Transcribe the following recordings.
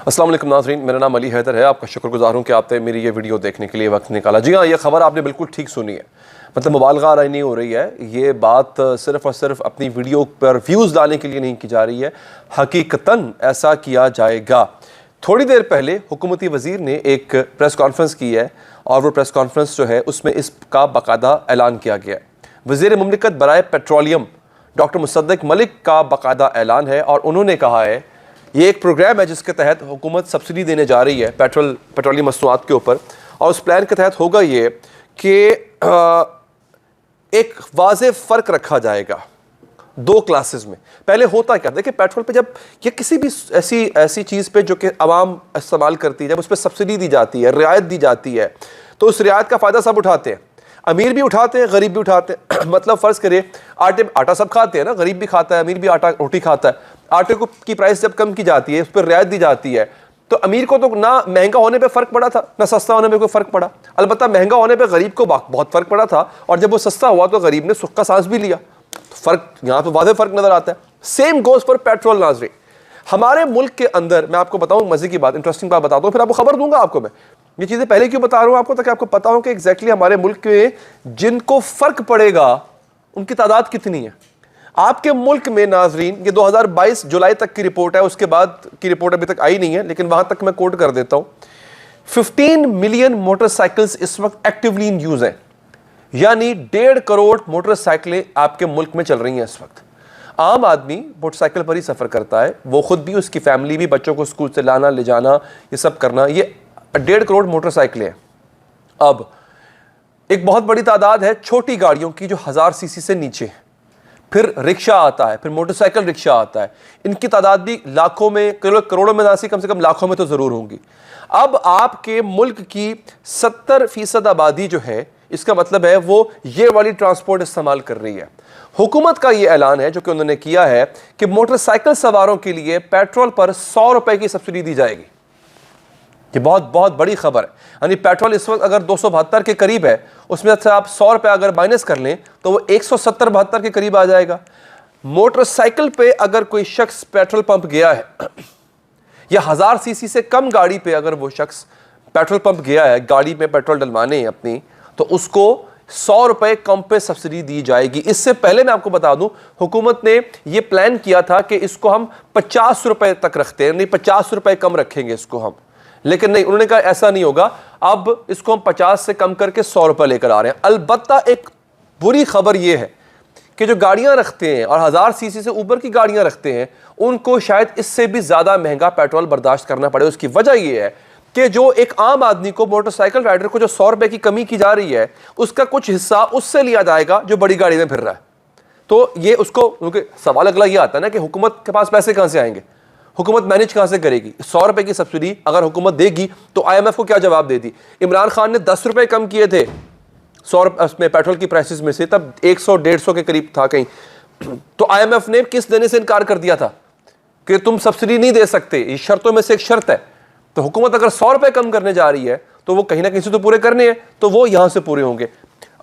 अस्सलाम वालेकुम नाज़रीन, मेरा नाम अली हैदर है। आपका शुक्रगुजार हूँ कि आपने मेरी ये वीडियो देखने के लिए वक्त निकाला। जी हाँ, ये खबर आपने बिल्कुल ठीक सुनी है। मतलब मुबालगा नहीं हो रही है, ये बात सिर्फ़ और सिर्फ अपनी वीडियो पर व्यूज़ लाने के लिए नहीं की जा रही है, हकीकतन ऐसा किया जाएगा। थोड़ी देर पहले हुकूमती वज़ीर ने एक प्रेस कॉन्फ्रेंस की है और वो प्रेस कॉन्फ्रेंस जो है उसमें इसका बाकायदा ऐलान किया गया है। वज़ीर मुमलिकत बराए पेट्रोलियम डॉक्टर मुसद्दिक मलिक का बाकायदा ऐलान है और उन्होंने कहा है ये एक प्रोग्राम है जिसके तहत हुकूमत सब्सिडी देने जा रही है पेट्रोलियम मसनूआत के ऊपर, और उस प्लान के तहत होगा ये कि एक वाज़ेह फ़र्क रखा जाएगा दो क्लासेस में। पहले होता क्या, देखिए पेट्रोल पे जब या किसी भी ऐसी चीज़ पे जो कि आवाम इस्तेमाल करती है, जब उस पर सब्सिडी दी जाती है, रियायत दी जाती है, तो उस रियायत का फ़ायदा सब उठाते हैं। अमीर भी उठाते हैं, गरीब भी उठाते हैं। मतलब फ़र्ज़ करिए आटा सब खाते हैं ना, गरीब भी खाता है, अमीर भी आटा रोटी खाता है। आटे को की प्राइस जब कम की जाती है, उस पर रियायत दी जाती है, तो अमीर को तो ना महंगा होने पे फ़र्क पड़ा था ना सस्ता होने पे कोई फ़र्क पड़ा। अलबत्ता महंगा होने पे गरीब को बहुत फ़र्क पड़ा था, और जब वो सस्ता हुआ तो गरीब ने सुख का सांस भी लिया। तो फ़र्क यहाँ पे वाज़ेह फ़र्क नज़र आता है। Same goes for petrol. नाज़रीन, हमारे मुल्क के अंदर मैं आपको बताऊँ मज़े की बात, इंटरेस्टिंग बात बताता हूँ, फिर आपको खबर दूंगा। आपको मैं ये चीज़ें पहले क्यों बता रहा हूँ आपको, ताकि आपको पता हो कि एग्जैक्टली हमारे मुल्क में जिनको फ़र्क पड़ेगा उनकी तादाद कितनी है। आपके मुल्क में नाजरीन, ये 2022 जुलाई तक की रिपोर्ट है, उसके बाद की रिपोर्ट अभी तक आई नहीं है, लेकिन वहां तक मैं कोट कर देता हूं। 15 मिलियन मोटरसाइकिल्स इस वक्त एक्टिवली इन यूज हैं, यानी 1.5 करोड़ मोटरसाइकिलें आपके मुल्क में चल रही हैं इस वक्त। आम आदमी मोटरसाइकिल पर ही सफ़र करता है, वो खुद भी, उसकी फैमिली भी, बच्चों को स्कूल से लाना ले जाना, ये सब करना। ये 1.5 करोड़ मोटरसाइकिलें हैं। अब एक बहुत बड़ी तादाद है छोटी गाड़ियों की जो 1000 सीसी से नीचे है, फिर रिक्शा आता है, फिर मोटरसाइकिल रिक्शा आता है। इनकी तादाद भी लाखों में, करोड़ों में नासी, कम से कम लाखों में तो ज़रूर होंगी। अब आपके मुल्क की 70% आबादी जो है, इसका मतलब है वो ये वाली ट्रांसपोर्ट इस्तेमाल कर रही है। हुकूमत का ये ऐलान है जो कि उन्होंने किया है कि मोटरसाइकिल सवारों के लिए पेट्रोल पर 100 रुपए की सब्सिडी दी जाएगी। ये बहुत बहुत बड़ी खबर है। यानी पेट्रोल इस वक्त अगर 272 के करीब है, उसमें से आप 100 रुपये अगर माइनस कर लें तो वो 170-72 के करीब आ जाएगा। मोटरसाइकिल पे अगर कोई शख्स पेट्रोल पंप गया है या 1000 सीसी से कम गाड़ी पे अगर वो शख्स पेट्रोल पंप गया है गाड़ी में पेट्रोल डलवाने अपनी, तो उसको 100 रुपये कम पे सब्सिडी दी जाएगी। इससे पहले मैं आपको बता दूं, हुकूमत ने यह प्लान किया था कि इसको हम 50 रुपये तक रखते हैं, नहीं 50 रुपये कम रखेंगे इसको हम, लेकिन नहीं, उन्होंने कहा ऐसा नहीं होगा। अब इसको हम 50 से कम करके 100 रुपये लेकर आ रहे हैं। अलबत्ता एक बुरी खबर यह है कि जो गाड़ियां रखते हैं और 1000 सीसी से ऊपर की गाड़ियां रखते हैं, उनको शायद इससे भी ज़्यादा महंगा पेट्रोल बर्दाश्त करना पड़े। उसकी वजह यह है कि जो एक आम आदमी को, मोटरसाइकिल राइडर को जो 100 रुपये की कमी की जा रही है, उसका कुछ हिस्सा उससे लिया जाएगा जो बड़ी गाड़ी में फिर रहा है। तो ये उसको, क्योंकि सवाल अगला ये आता है ना कि हुकूमत के पास पैसे कहाँ से आएंगे, हुकूमत मैनेज कहां से करेगी। 100 रुपए की सब्सिडी अगर हुकूमत देगी तो IMF को क्या जवाब देती। इमरान खान ने 10 रुपए कम किए थे 100 में पेट्रोल की प्राइसेस में से, तब 100-150 के करीब था कहीं, तो IMF ने किस देने से इनकार कर दिया था कि तुम सब्सिडी नहीं दे सकते, इस शर्तों में से एक शर्त है। तो हुकूमत अगर 100 रुपए कम करने जा रही है तो वो कहीं ना कहीं से तो पूरे करने हैं, तो वो यहां से पूरे होंगे।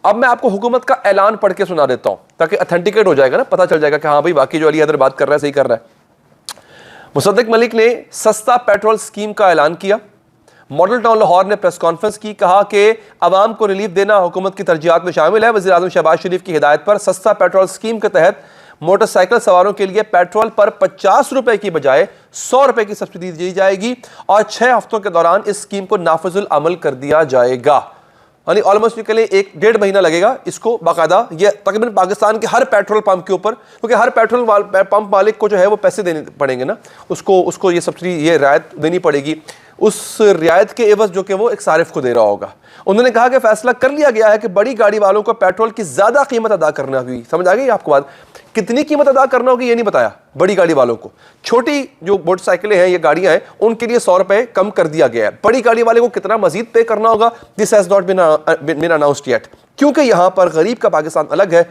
अब मैं आपको हुकूमत का ऐलान पढ़ के सुना देता हूं ताकि ऑथेंटिकेट हो जाएगा ना, पता चल जाएगा कि हाँ भाई बाकी जो अली हैदर बात कर रहा है सही कर रहा है। मुसद्दिक मलिक ने सस्ता पेट्रोल स्कीम का ऐलान किया। मॉडल टाउन लाहौर ने प्रेस कॉन्फ्रेंस की, कहा कि आवाम को रिलीफ देना हुकूमत की तरजीहात में शामिल है। वज़ीर आज़म शहबाज शरीफ की हिदायत पर सस्ता पेट्रोल स्कीम के तहत मोटरसाइकिल सवारों के लिए पेट्रोल पर 50 रुपए की बजाय 100 रुपए की सब्सिडी दी जाएगी और 6 हफ्तों के दौरान इस स्कीम को नाफिजुल अमल कर दिया जाएगा। यानी ऑलमोस्ट के लिए 1-1.5 महीना लगेगा इसको बाकायदा। ये तकरीबन पाकिस्तान के हर पेट्रोल पंप के ऊपर, क्योंकि हर पेट्रोल पंप मालिक को जो है वो पैसे देने पड़ेंगे ना, उसको ये सब्सिडी, ये रियायत देनी पड़ेगी। उस रियायत के एवज जो कि वो एक सारिफ को दे रहा होगा। उन्होंने कहा कि फैसला कर लिया गया है कि बड़ी गाड़ी वालों को पेट्रोल की ज़्यादा कीमत अदा करना होगी। समझ आ गई आपको बात, कितनी कीमत अदा करना होगी ये नहीं बताया बड़ी गाड़ी वालों को। छोटी जो मोटरसाइकिलें हैं, ये गाड़ियां हैं, उनके लिए 100 रुपये कम कर दिया गया है। बड़ी गाड़ी वाले को कितना मजीद पे करना होगा, this has not been announced yet, क्योंकि यहाँ पर गरीब का पाकिस्तान अलग है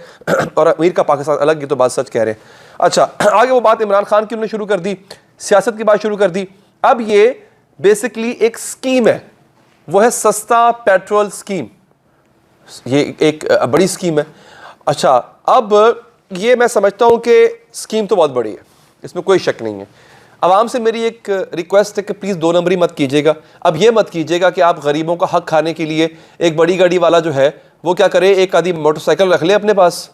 और अमीर का पाकिस्तान अलग। ये तो बात सच कह रहे हैं। अच्छा, आगे वो बात इमरान खान की उन्होंने शुरू कर दी, सियासत की बात शुरू कर दी। अब ये बेसिकली एक स्कीम है, वो है सस्ता पेट्रोल स्कीम। ये एक बड़ी स्कीम है। अच्छा, अब ये मैं समझता हूं कि स्कीम तो बहुत बड़ी है, इसमें कोई शक नहीं है। आवाम से मेरी एक रिक्वेस्ट है कि प्लीज़ 2 नंबरी मत कीजिएगा। अब ये मत कीजिएगा कि आप गरीबों का हक खाने के लिए एक बड़ी गाड़ी वाला जो है वो क्या करे, एक आधी मोटरसाइकिल रख ले अपने पास,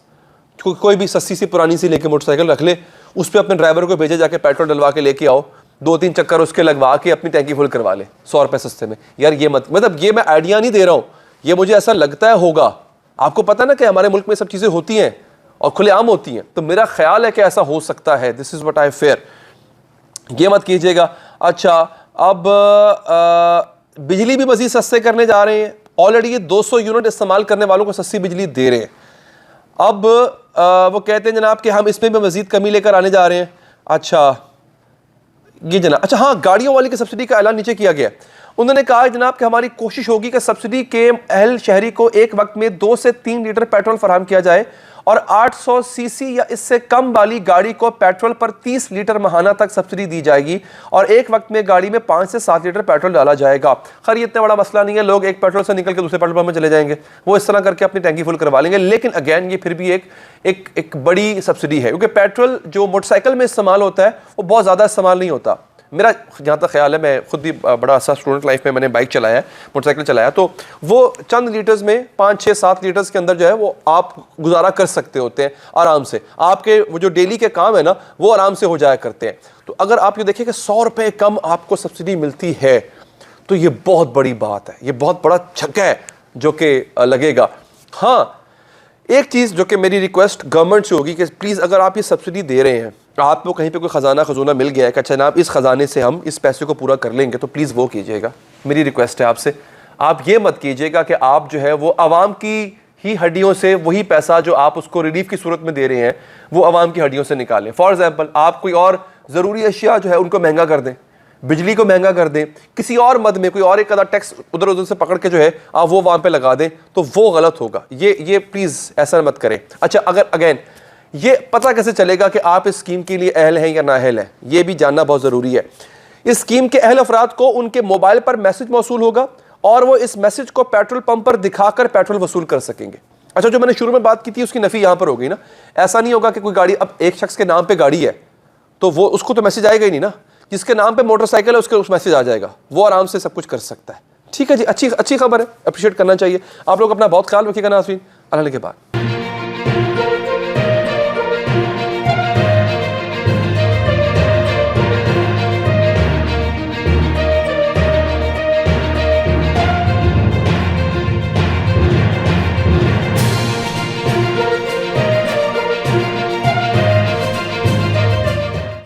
कोई भी सस्ती सी पुरानी सी लेके मोटरसाइकिल रख ले, उस पर अपने ड्राइवर को भेजे, जाके पेट्रोल डलवा के लेके आओ, 2-3 चक्कर उसके लगवा के अपनी टैंकी फुल करवा ले 100 रुपये सस्ते में। यार ये मत, मतलब ये मैं आइडिया नहीं दे रहा हूँ, ये मुझे ऐसा लगता है होगा। आपको पता ना कि हमारे मुल्क में सब चीज़ें होती हैं और खुलेआम होती हैं, तो मेरा ख्याल है कि ऐसा हो सकता है। This is what I fair. ये मत कीजिएगा। अच्छा, अब बिजली भी मज़ीद सस्ते करने जा रहे हैं। ऑलरेडी ये 200 यूनिट इस्तेमाल करने वालों को सस्ती बिजली दे रहे हैं। अब वो कहते हैं जनाब कि हम इसमें भी मज़ीद कमी लेकर आने जा रहे हैं। अच्छा ये जनाब, अच्छा हाँ, गाड़ियों वाली की सब्सिडी का ऐलान नीचे किया गया। उन्होंने कहा जनाब कि हमारी कोशिश होगी कि सब्सिडी के अहल शहरी को एक वक्त में 2 से 3 लीटर पेट्रोल फराहम किया जाए और 800 सीसी या इससे कम वाली गाड़ी को पेट्रोल पर 30 लीटर माहाना तक सब्सिडी दी जाएगी और एक वक्त में गाड़ी में 5 से 7 लीटर पेट्रोल डाला जाएगा। खैर ये इतना बड़ा मसला नहीं है, लोग एक पेट्रोल से निकल के दूसरे पेट्रोल पंप में चले जाएंगे, वो इस तरह करके अपनी टैंकी फुल करवा लेंगे। लेकिन अगेन ये फिर भी एक बड़ी सब्सिडी है, क्योंकि पेट्रोल जो मोटरसाइकिल में इस्तेमाल होता है वो बहुत ज़्यादा इस्तेमाल नहीं होता। मेरा जहाँ तक ख्याल है, मैं खुद भी बड़ा अच्छा स्टूडेंट लाइफ में मैंने बाइक चलाया है, मोटरसाइकिल चलाया, तो वो चंद लीटर्स में 5-6-7 लीटर्स के अंदर जो है वो आप गुजारा कर सकते होते हैं आराम से। आपके वो जो डेली के काम है ना वो आराम से हो जाया करते हैं। तो अगर आप ये देखिए कि 100 रुपये कम आपको सब्सिडी मिलती है तो ये बहुत बड़ी बात है, ये बहुत बड़ा छक्का है जो कि लगेगा। हाँ, एक चीज़ जो कि मेरी रिक्वेस्ट गवर्नमेंट से होगी कि प्लीज़ अगर आप ये सब्सिडी दे रहे हैं, आपको कहीं पे कोई खजाना मिल गया है कि अच्छा जनाब इस खजाने से हम इस पैसे को पूरा कर लेंगे, तो प्लीज़ वो कीजिएगा। मेरी रिक्वेस्ट है आपसे, आप ये मत कीजिएगा कि आप जो है वो आवाम की ही हड्डियों से वही पैसा जो आप उसको रिलीफ की सूरत में दे रहे हैं वो आवाम की हड्डियों से निकालें। फॉर एग्जाम्पल, आप कोई और ज़रूरी अशिया जो है उनको महंगा कर दें, बिजली को महंगा कर दें, किसी और मद में कोई और एक आधा टैक्स उधर उधर से पकड़ के जो है आप वो वहाँ पे लगा दें, तो वो गलत होगा। ये प्लीज़ ऐसा मत करें। अच्छा, अगर अगेन ये पता कैसे चलेगा कि आप इस स्कीम के लिए अहल हैं या ना अहल हैं, ये भी जानना बहुत ज़रूरी है। इस स्कीम के अहल अफराद को उनके मोबाइल पर मैसेज मौसूल होगा और वो इस मैसेज को पेट्रोल पंप पर दिखाकर पेट्रोल वसूल कर सकेंगे। अच्छा, जो मैंने शुरू में बात की थी उसकी नफ़ी यहाँ पर हो गई ना। ऐसा नहीं होगा कि कोई गाड़ी, अब एक शख्स के नाम पर गाड़ी है तो वो उसको तो मैसेज आएगा ही नहीं ना, जिसके नाम पे मोटरसाइकिल है उसके उस मैसेज आ जाएगा, वो आराम से सब कुछ कर सकता है। ठीक है जी, अच्छी खबर है, अप्रिशिएट करना चाहिए। आप लोग अपना बहुत ख्याल रखिएगा नाज़रीन, अल्लाह के बाद।